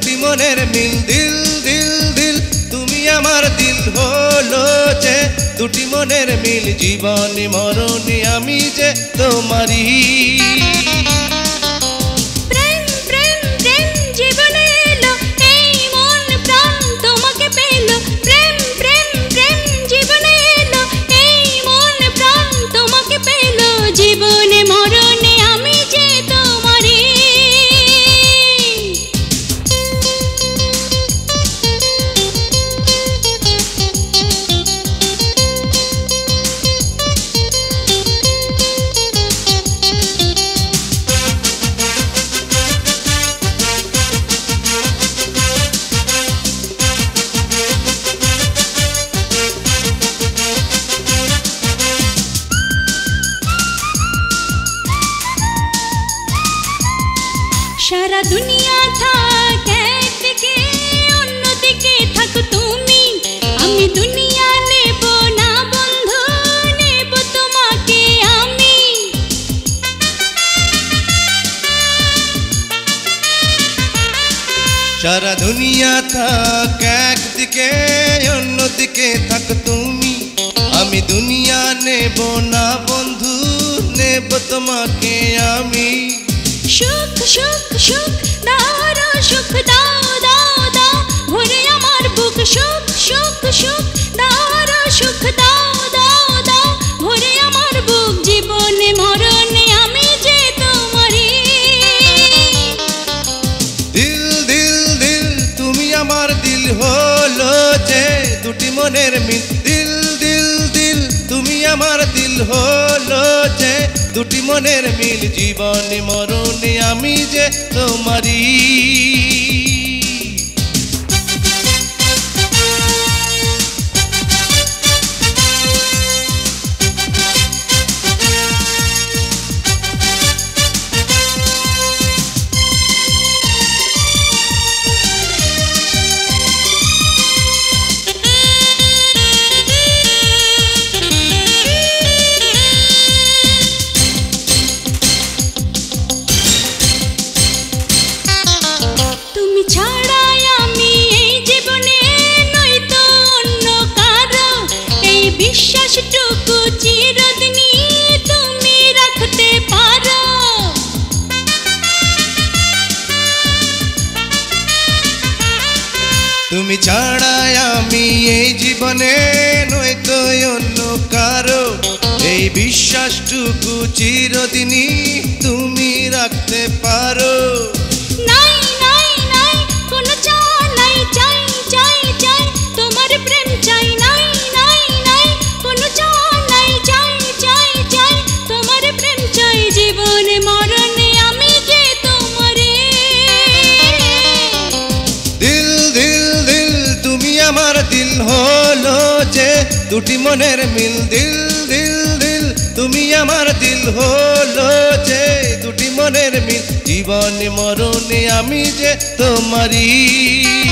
দুটি মনের মিল দিল দিল দিল তুমি আমার দিল হলো যে দুটি মনের মিল জীবনে মরণে আমি যে তোমারই সারা দুনিয়া থাক একদিকে অন্যদিকে থাকো তুমি আমি দুনিয়া নেব না বন্ধু নেব তোমাকে আমি সারা দুনিয়া থাক একদিকে অন্যদিকে থাকো তুমি আমি দুনিয়া নেব না বন্ধু নেব তোমাকে আমি সুখ সুখ সুখ দাও সুখ দাও দাও দাও ভরে আমার বুক সুখ সুখ সুখ দাও সুখ দাও দাও দাও ভরে আমার বুক জীবনে মরণে আমি যে তোমারই দিল দিল দিল তুমি আমার দিল হলো যে দুটি মনের মিল দিল দিল দিল তুমি আমার দিল হলো যে দুটি মনের মিল জীবনে মরণে আমি যে তোমারই বিশ্বাসটুকু চিরদিনই তুমি রাখতে পারো তুমি ছাড়া আমি এই জীবনে নয়তো অন্য কারো এই বিশ্বাসটুকু চিরদিনই তুমি রাখতে পারো নাই নাই নাই কোনো চাই নাই চাই চাই চাই তোমার প্রেম চাই নাই নাই নাই কোনো চাই নাই চাই চাই চাই তোমার প্রেম চাই জীবনে মরণে আমি যে তোমারে দিল দিল দিল তুমি আমার দিল হলো যে দুটি মনের মিল দিল দিল দিল তুমি আমার দিল হলো যে দুটি মনের মিল জীবনে মরণে আমি যে তোমারই